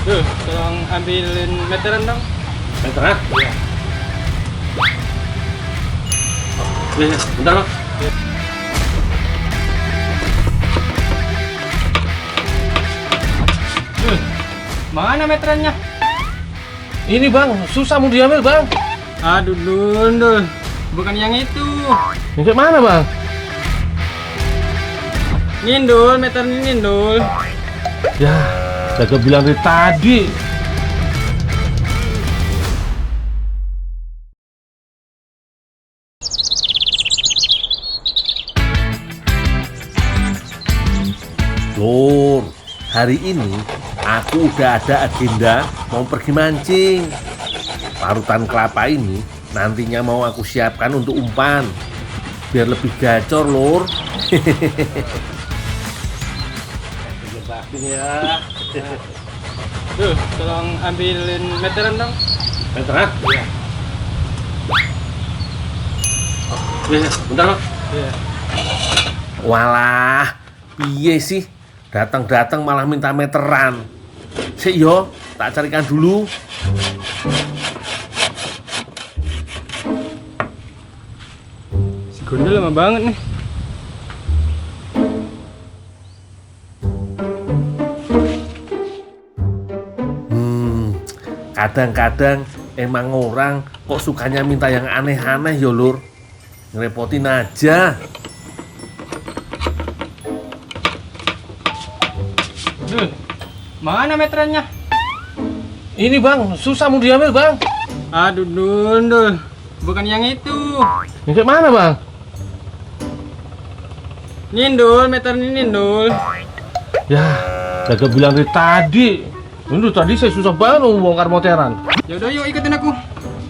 Duh, tolong ambilin meteran dong. Meteran? Iya. Iya, bentar bang. Duh, mana meterannya? Ini bang, susah mau diambil bang. Aduh, Dul. Bukan yang itu. Yang mana bang? Nindul, meteran ini, Dul. Ya, saya bilang dari tadi. Lur, hari ini aku udah ada agenda mau pergi mancing. Parutan kelapa ini nantinya mau aku siapkan untuk umpan. Biar lebih gacor, Lur. Ya. Duh, tolong ambilin meteran dong. Meteran? Iya. Iya, bentar bang. Iya. Walah, piye sih? Datang-datang malah minta meteran. Sik yo, tak carikan dulu. Si Gondol lama banget nih. Kadang-kadang emang orang kok sukanya minta yang aneh-aneh yo, Lur. Ngerepotin aja. Duh, mana meterannya? Ini bang, susah mau diambil bang. Aduh, Dul. Bukan yang itu. Yang mana bang? Nindul, meteran ini, Dul. Ya, saya bilang dari tadi. Ini tadi saya susah banget mau bongkar meteran. Ya udah, yuk ikutin aku.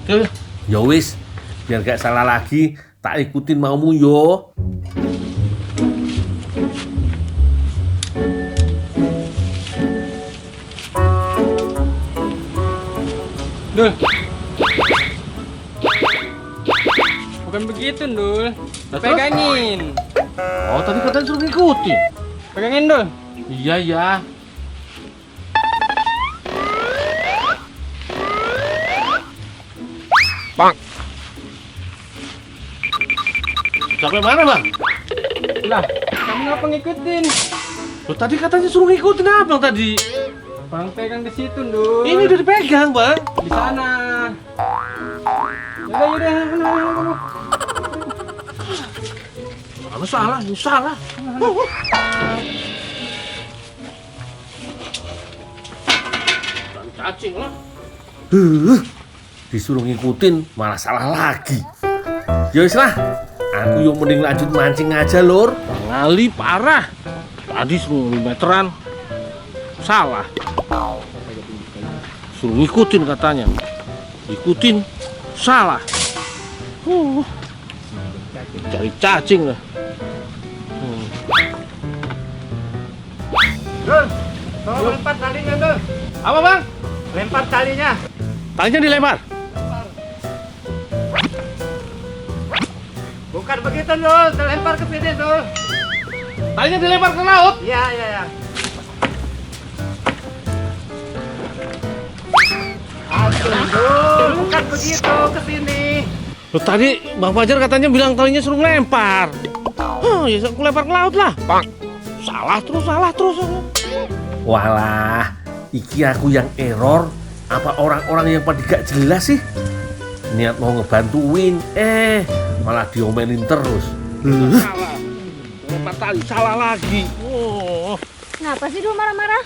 Oke. Ya wis, biar gak salah lagi, tak ikutin maumu yo. Dul. Bukan begitu, Dul. Nah, terus? Pegangin. Oh, tadi katanya suruh ngikutin. Pegangin, Dul. Iya, ya. Pak. Sampai mana, Bang? Lah, kamu ngapa ngikutin? Loh, tadi katanya suruh ngikutin abang tadi. Bang pegang di situ, Dul. Ini udah dipegang, Bang. di sana. Yaudah, sana. Kalau salah, ini salah. Cacing lah. Disuruh ngikutin malah salah lagi. Ya wis lah, aku yang mending lanjut mancing aja, Lur. Ngali parah. Tadi suruh meteran. Salah. Suruh ngikutin katanya. Ikutin salah. Cari cacing lah. Dul, tolong lempar talinya, Dul. Apa, Bang? Lempar talinya. Talinya dilempar. Bukan begitu, Dul. Dilempar ke sini, Dul. Talinya dilempar ke laut. Iya. Aduh, Dul. Bukan begitu, ke sini. Loh, tadi Bang Fajar katanya bilang talinya suruh lempar. Oh, ya aku lempar ke laut lah. Pak. Salah terus. Walah, iki aku yang error. Apa orang-orang yang pada gak jelas sih? Niat mau ngebantuin, malah diomelin terus. Salah. Lempar tali, salah lagi. Oh. Kenapa sih dulu marah-marah?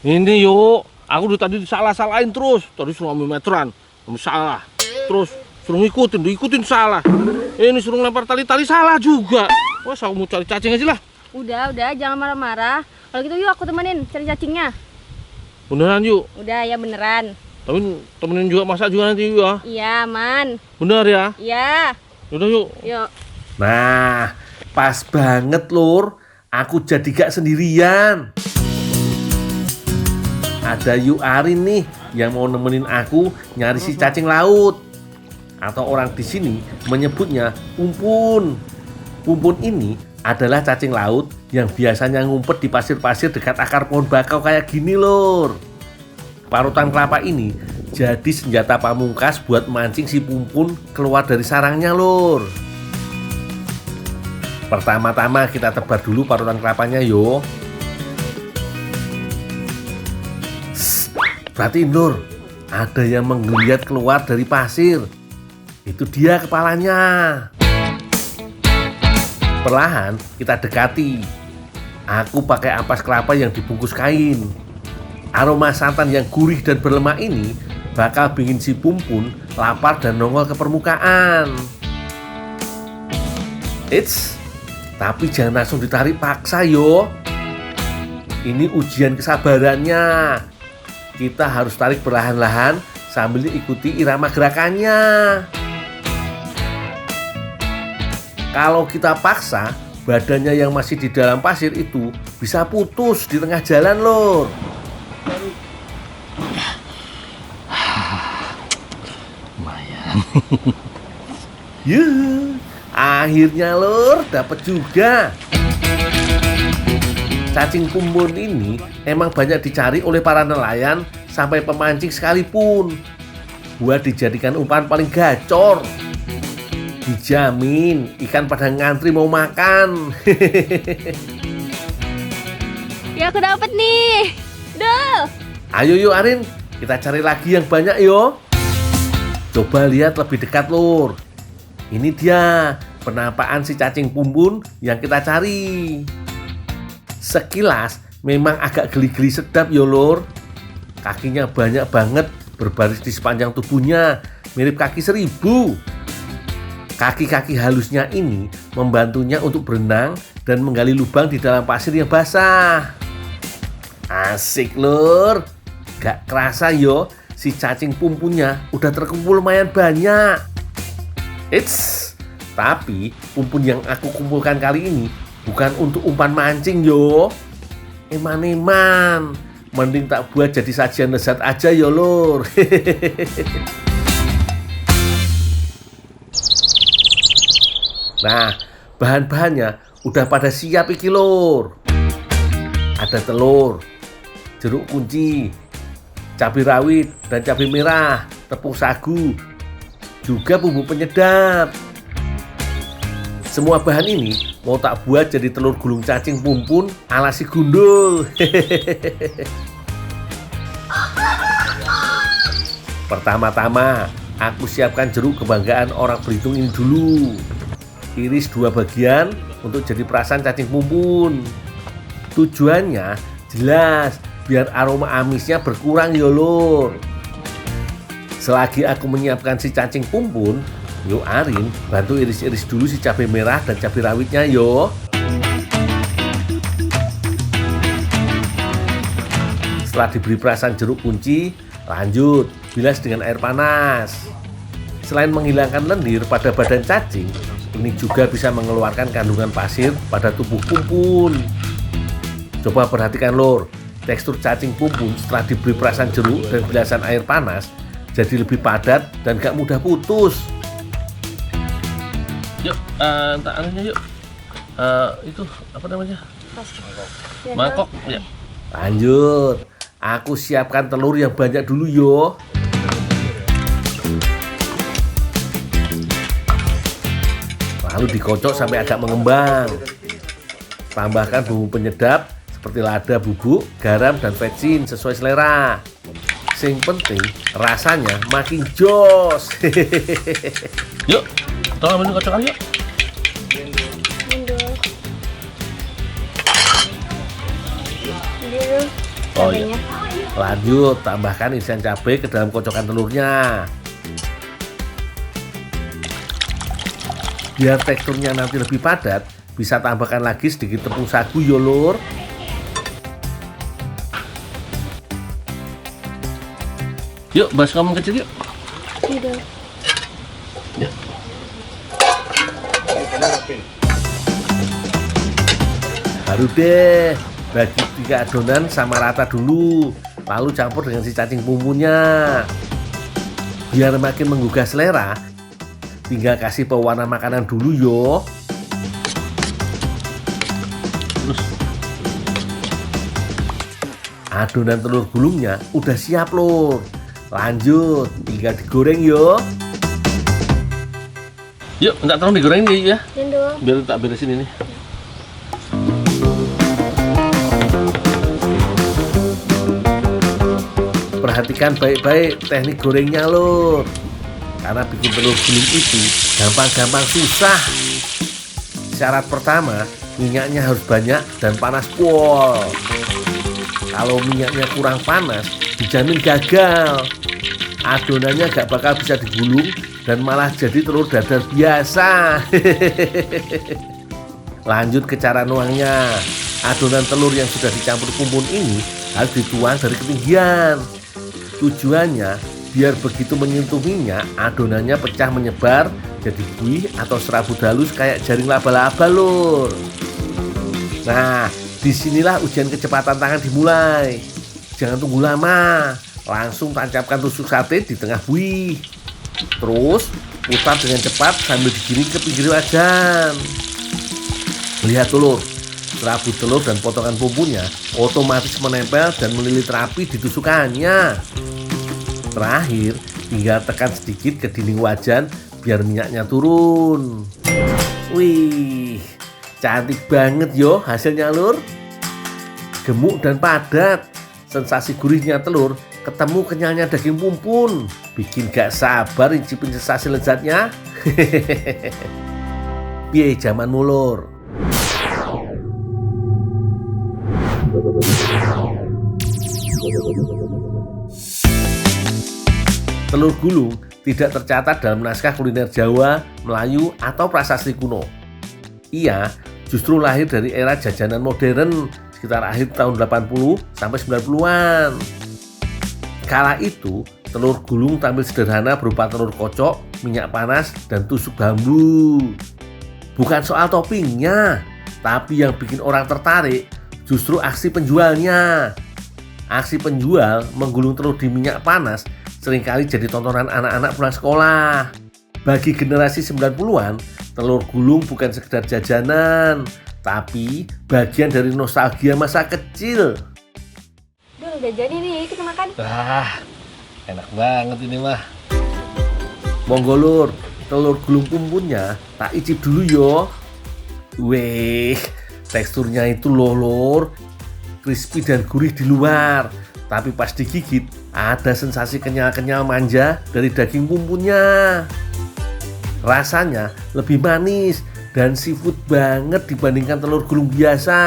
Ini yuk, aku tadi disalah-salahin terus. Tadi suruh ambil meteran, kamu salah. Terus suruh ngikutin salah. Ini suruh lempar tali salah juga. Wah, aku mau cari cacing aja lah. Udah, jangan marah-marah. Kalau gitu yuk aku temenin cari cacingnya. Beneran yuk. Udah ya beneran. Tapi temenin juga masak juga nanti yuk ya. Iya, aman. Bener ya? Iya. Udah yuk. Yuk. Nah, pas banget Lur. Aku jadi gak sendirian. Ada Yu Arin nih yang mau nemenin aku nyari si cacing laut. Atau orang di sini menyebutnya umpun. Umpun ini adalah cacing laut yang biasanya ngumpet di pasir-pasir dekat akar pohon bakau kayak gini, Lur. Parutan kelapa ini jadi senjata pamungkas buat mancing si Pumpun keluar dari sarangnya, Lur. Pertama-tama kita tebar dulu parutan kelapanya, yo. Perhatiin, Lur, ada yang menggeliat keluar dari pasir. Itu dia kepalanya. Perlahan kita dekati. Aku pakai ampas kelapa yang dibungkus kain. Aroma santan yang gurih dan berlemak ini bakal bikin si Pumpun lapar dan nongol ke permukaan. Eits, tapi jangan langsung ditarik paksa, yo. Ini ujian kesabarannya. Kita harus tarik perlahan-lahan sambil ikuti irama gerakannya. Kalau kita paksa, badannya yang masih di dalam pasir itu bisa putus di tengah jalan, Lur. Lumayan. Yuh, akhirnya, Lur, dapat juga. Cacing Pumpun ini emang banyak dicari oleh para nelayan sampai pemancing sekalipun. Buat dijadikan umpan paling gacor. Dijamin ikan pada ngantri mau makan. Ya aku dapet nih. Duh. Ayo yuk Arin, kita cari lagi yang banyak yo. Coba lihat lebih dekat, Lur. Ini dia penampakan si cacing Pumpun yang kita cari. Sekilas memang agak geli-geli sedap yo, Lur. Kakinya banyak banget berbaris di sepanjang tubuhnya, mirip kaki 1000. Kaki-kaki halusnya ini membantunya untuk berenang dan menggali lubang di dalam pasir yang basah. Asik, Lur. Gak kerasa yo, si cacing Pumpunnya udah terkumpul lumayan banyak. Eits, tapi Pumpun yang aku kumpulkan kali ini bukan untuk umpan mancing yo. Eman-eman, mending tak buat jadi sajian lezat aja yo, Lur. Nah, bahan-bahannya udah pada siap iki, Lur. Ada telur, jeruk kunci, cabai rawit dan cabai merah, tepung sagu, juga bumbu penyedap. Semua bahan ini mau tak buat jadi telur gulung cacing Pumpun ala si gundul. Pertama-tama, aku siapkan jeruk kebanggaan orang Belitung ini dulu. Iris 2 bagian untuk jadi perasan cacing Pumpun. Tujuannya jelas, biar aroma amisnya berkurang ya, Lur. Selagi aku menyiapkan si cacing Pumpun, yuk Arin bantu iris-iris dulu si cabai merah dan cabai rawitnya yo. Setelah diberi perasan jeruk kunci, lanjut bilas dengan air panas. Selain menghilangkan lendir pada badan cacing, ini juga bisa mengeluarkan kandungan pasir pada tubuh Pumpun. Coba perhatikan, Lur, tekstur cacing Pumpun setelah diberi perasan jeruk dan bilasan air panas jadi lebih padat dan gak mudah putus. Yuk, tak anunya yuk. Itu apa namanya? Mangkok. Ya. Lanjut. Aku siapkan telur yang banyak dulu yo. Lalu dikocok sampai agak mengembang. Tambahkan bumbu penyedap seperti lada, bubuk, garam, dan vetsin sesuai selera. Sing penting rasanya makin jos. Yuk, tolong ambil kocokan yuk. Oh iya. Lanjut, tambahkan isian cabai ke dalam kocokan telurnya. Biar teksturnya nanti lebih padat, bisa tambahkan lagi sedikit tepung sagu yo, Lur. Yuk, baskom kecil yuk. Yuk. Baru deh, bagi 3 adonan sama rata dulu, lalu campur dengan si cacing Pumpunnya. Biar makin menggugah selera, tinggal kasih pewarna makanan dulu yo. Terus Adonan telur gulungnya udah siap lur. Lanjut, tinggal digoreng yo. Yuk, minta tolong digoreng nih ya. Dendong. Biar tak beresin ini. Perhatikan baik-baik teknik gorengnya lur. Karena bikin telur gulung itu gampang-gampang susah. Syarat pertama, minyaknya harus banyak dan panas pol. Kalau minyaknya kurang panas, dijamin gagal. Adonannya gak bakal bisa digulung dan malah jadi telur dadar biasa. Lanjut ke cara nuangnya. Adonan telur yang sudah dicampur kumpul ini harus dituang dari ketinggian. Tujuannya biar begitu menyentuh minyak, adonannya pecah menyebar jadi buih atau serabut halus kayak jaring laba-laba lur. Nah, disinilah ujian kecepatan tangan dimulai. Jangan tunggu lama, langsung tancapkan tusuk sate di tengah buih. Terus putar dengan cepat sambil digiring ke pinggir wajan. Lihat lur, serabut telur dan potongan bumbunya otomatis menempel dan melilit rapi di tusukannya. Terakhir, tinggal tekan sedikit ke dinding wajan biar minyaknya turun. Wih, cantik banget yo hasilnya lur. Gemuk dan padat, sensasi gurihnya telur ketemu kenyalnya daging pumpun, bikin gak sabar incipin sensasi lezatnya. Piye jaman mulur. Telur gulung tidak tercatat dalam naskah kuliner Jawa, Melayu, atau prasasti kuno. Ia justru lahir dari era jajanan modern sekitar akhir tahun 80 sampai 90-an. Kala itu, telur gulung tampil sederhana berupa telur kocok, minyak panas, dan tusuk bambu. Bukan soal toppingnya, tapi yang bikin orang tertarik justru aksi penjualnya. Aksi penjual menggulung telur di minyak panas seringkali jadi tontonan anak-anak pulang sekolah. Bagi generasi 90-an, telur gulung bukan sekedar jajanan, tapi bagian dari nostalgia masa kecil. Duh, udah jadi nih, kita makan. Enak banget ini mah. Monggo lur, telur gulung pumpurnya tak icip dulu yo. Wih, teksturnya itu loh lur, crispy dan gurih di luar, tapi pas digigit ada sensasi kenyal-kenyal manja dari daging pumpurnya. Rasanya lebih manis dan seafood banget dibandingkan telur gulung biasa.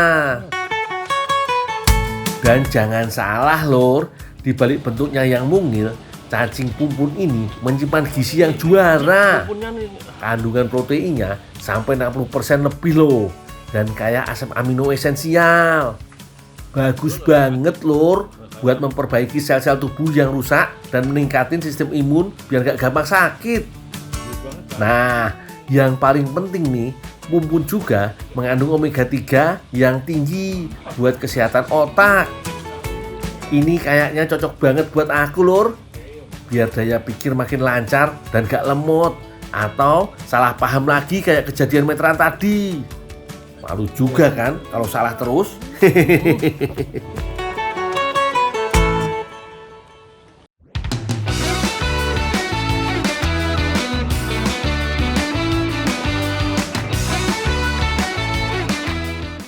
Dan jangan salah lor, di balik bentuknya yang mungil, cacing pumpun ini menyimpan gizi yang juara. Kandungan proteinnya sampai 60% lebih loh, dan kaya asam amino esensial. Bagus banget lor buat memperbaiki sel-sel tubuh yang rusak dan meningkatin sistem imun biar gak gampang sakit. Nah, yang paling penting nih, pumpun juga mengandung omega 3 yang tinggi buat kesehatan otak. Ini kayaknya cocok banget buat aku lor, biar daya pikir makin lancar dan gak lemot, atau salah paham lagi kayak kejadian meteran tadi. Malu juga kan kalau salah terus.